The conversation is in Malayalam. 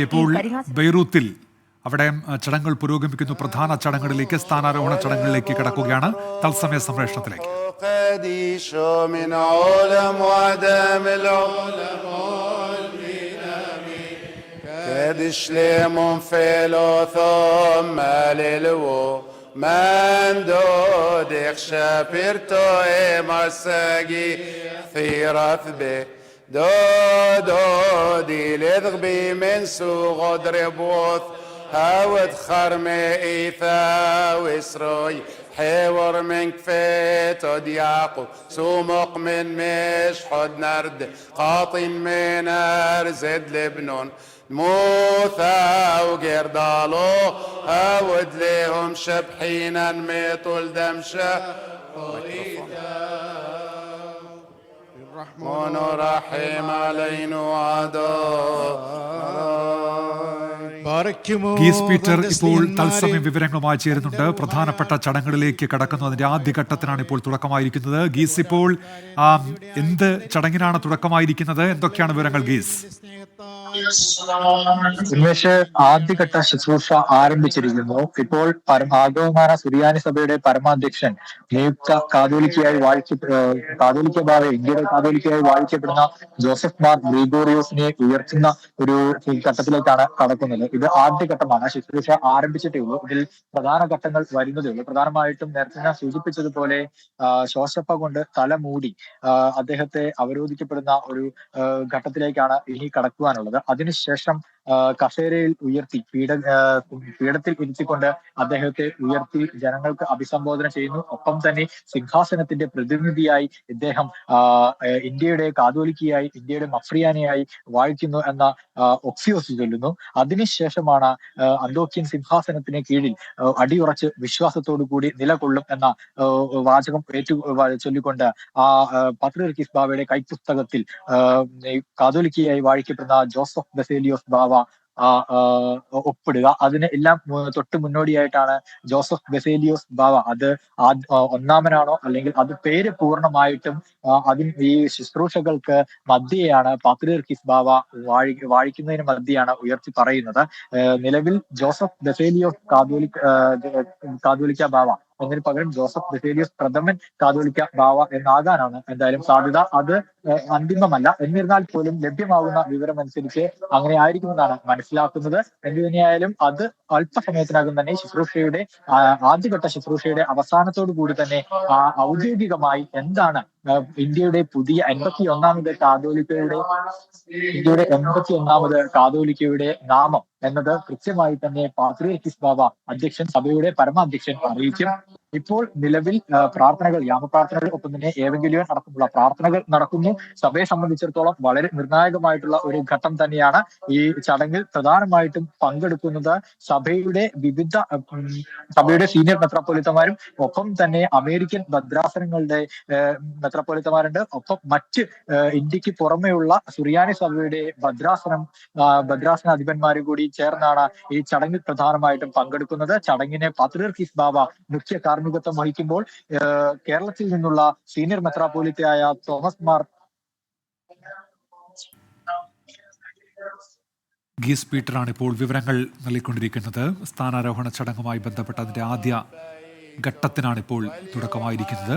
ഇപ്പോൾ ബെയ്റൂത്തിൽ അവിടെ ചടങ്ങുകൾ പുരോഗമിക്കുന്നു. പ്രധാന ചടങ്ങുകളിലേക്ക്, സ്ഥാനാരോഹണ ചടങ്ങുകളിലേക്ക് കടക്കുകയാണ്. തത്സമയ സംപ്രേഷണത്തിലേക്ക് من دودك شابرتو مرساقي ثيرث به دودي لذغبي من سوق دربوث هاود خرمي إيثا وإسروي حور من كفيت ودياقو سومق من مش حد نرد قاطن من أرزد لبنون موثى وقردالو هاود ليهم شبحينا ميطول دمشة الرحمن الرحيم علينا وعدا ഗീസ് പീറ്റർ ഇപ്പോൾ തത്സമയം വിവരങ്ങളുമായി ചേരുന്നുണ്ട്. പ്രധാനപ്പെട്ട ചടങ്ങുകളിലേക്ക് കടക്കുന്നതിന്റെ ആദ്യഘട്ടത്തിനാണ് ഇപ്പോൾ തുടക്കമായിരിക്കുന്നത്. ഗീസ്, ഇപ്പോൾ എന്ത് ചടങ്ങിനാണ് തുടക്കമായിരിക്കുന്നത്? എന്തൊക്കെയാണ് വിവരങ്ങൾ ഗീസ്? ഉന്മേഷ്, ആദ്യഘട്ട ശുശ്രൂഷ ആരംഭിച്ചിരിക്കുന്നു. ഇപ്പോൾ ആഗമന സുറിയാനി സഭയുടെ പരമാധ്യക്ഷൻ നിയുക്ത കാതോലിക്ക ബാവ, ഇന്ത്യയുടെ കാതോലിക്കയായി വാഴിക്കപ്പെടുന്ന ജോസഫ് മാർ ഗ്രിഗോറിയോസിനെ ഉയർത്തുന്ന ഒരു ഘട്ടത്തിലേക്കാണ് കടക്കുന്നത്. ഇത് ആദ്യഘട്ടമാണ്. ശുശ്രൂഷ ആരംഭിച്ചിട്ടേ ഉള്ളൂ. ഇതിൽ പ്രധാന ഘട്ടങ്ങൾ വരുന്നതേ ഉള്ളൂ. പ്രധാനമായിട്ടും നേരത്തെ ഞാൻ സൂചിപ്പിച്ചതുപോലെ ശോശപ്പ കൊണ്ട് തല മൂടി അദ്ദേഹത്തെ അവരോധിക്കപ്പെടുന്ന ഒരു ഘട്ടത്തിലേക്കാണ് ഇനി കടക്കുവാനുള്ളത്. അതിനുശേഷം കസേരയിൽ ഉയർത്തി പീഠത്തിൽ ഇരുത്തിക്കൊണ്ട് അദ്ദേഹത്തെ ഉയർത്തി ജനങ്ങൾക്ക് അഭിസംബോധന ചെയ്യുന്നു. ഒപ്പം തന്നെ സിംഹാസനത്തിന്റെ പ്രതിനിധിയായി ഇദ്ദേഹം ഇന്ത്യയുടെ കാതോലിക്കയായി, ഇന്ത്യയുടെ മഫ്രിയാനയായി വാഴിക്കുന്നു എന്ന ഒക്സിയോസ് ചൊല്ലുന്നു. അതിനുശേഷമാണ് അന്തോക്യൻ സിംഹാസനത്തിന് കീഴിൽ അടിയുറച്ച് വിശ്വാസത്തോടു കൂടി നിലകൊള്ളും എന്ന വാചകം ചൊല്ലിക്കൊണ്ട് ആ പത്രിയർക്കീസ് ബാവയുടെ കൈപ്പുസ്തകത്തിൽ കാതോലിക്കയായി വാഴിക്കപ്പെടുന്ന ജോസഫ് ബസേലിയോസ് ബാവ ഒപ്പിടുക. അതിന് എല്ലാം തൊട്ട് മുന്നോടിയായിട്ടാണ് ജോസഫ് ബസേലിയോസ് ബാവ, അത് ഒന്നാമനാണോ അല്ലെങ്കിൽ അത് പേര് പൂർണ്ണമായിട്ടും ഈ ശുശ്രൂഷകൾക്ക് മധ്യയാണ് പാത്രിയർക്കീസ് ബാവ വാഴിക്കുന്നതിന് മധ്യയാണ് ഉയർത്തി പറയുന്നത്. നിലവിൽ ജോസഫ് ബസേലിയോസ് കാതോലിക്ക ബാവ എന്നതിന് പകരം ജോസഫ് ബസേലിയോസ് പ്രഥമൻ കാതോലിക്ക ബാവ എന്നാകാനാണ് എന്തായാലും സാധ്യത. അത് അന്തിമമല്ല. എന്നിരുന്നാൽ പോലും ലഭ്യമാകുന്ന വിവരമനുസരിച്ച് അങ്ങനെ ആയിരിക്കുമെന്നാണ് മനസ്സിലാക്കുന്നത്. എന്തു തന്നെയായാലും അത് അല്പസമയത്തിനകം തന്നെ ശുശ്രൂഷയുടെ ആദ്യഘട്ട ശുശ്രൂഷയുടെ അവസാനത്തോടു കൂടി തന്നെ ഔദ്യോഗികമായി എന്താണ് ഇന്ത്യയുടെ 81ാമത് കാതോലിക്കയുടെ നാമം എന്നത് കൃത്യമായി തന്നെ പാത്രിയർക്കീസ് ബാവ അധ്യക്ഷൻ, സഭയുടെ പരമാധ്യക്ഷൻ അറിയിക്കും. ഇപ്പോൾ നിലവിൽ പ്രാർത്ഥനകൾ, യാമപ്രാർത്ഥനകൾ, ഒപ്പം തന്നെ ഏവെങ്കിലുവൻ അടക്കമുള്ള പ്രാർത്ഥനകൾ നടക്കുന്നു. സഭയെ സംബന്ധിച്ചിടത്തോളം വളരെ നിർണായകമായിട്ടുള്ള ഒരു ഘട്ടം തന്നെയാണ്. ഈ ചടങ്ങിൽ പ്രധാനമായിട്ടും പങ്കെടുക്കുന്നത് സഭയുടെ സീനിയർ മെത്രാപ്പൊലീത്തമാരും ഒപ്പം തന്നെ അമേരിക്കൻ ഭദ്രാസനങ്ങളുടെ മെത്രാപ്പൊലീത്തമാരുണ്ട്. ഒപ്പം മറ്റ് ഇന്ത്യക്ക് പുറമെയുള്ള സുറിയാനി സഭയുടെ ഭദ്രാസന അധിപന്മാരും കൂടി ചേർന്നാണ് ഈ ചടങ്ങിൽ പ്രധാനമായിട്ടും പങ്കെടുക്കുന്നത്. ചടങ്ങിന് പാത്രിയർക്കീസ് ബാവ മുഖ്യ കാർമ്മികത്വം വഹിക്കുമ്പോൾ കേരളത്തിൽ നിന്നുള്ള സീനിയർ മെത്രാപ്പൊലീത്തയായ തോമസ് മാർ ഗീസ് പീറ്ററാണ് ഇപ്പോൾ വിവരങ്ങൾ നൽകിക്കൊണ്ടിരിക്കുന്നത്. സ്ഥാനാരോഹണ ചടങ്ങുമായി ബന്ധപ്പെട്ട അതിന്റെ ആദ്യ ഘട്ടത്തിനാണ് ഇപ്പോൾ തുടക്കമായിരിക്കുന്നത്.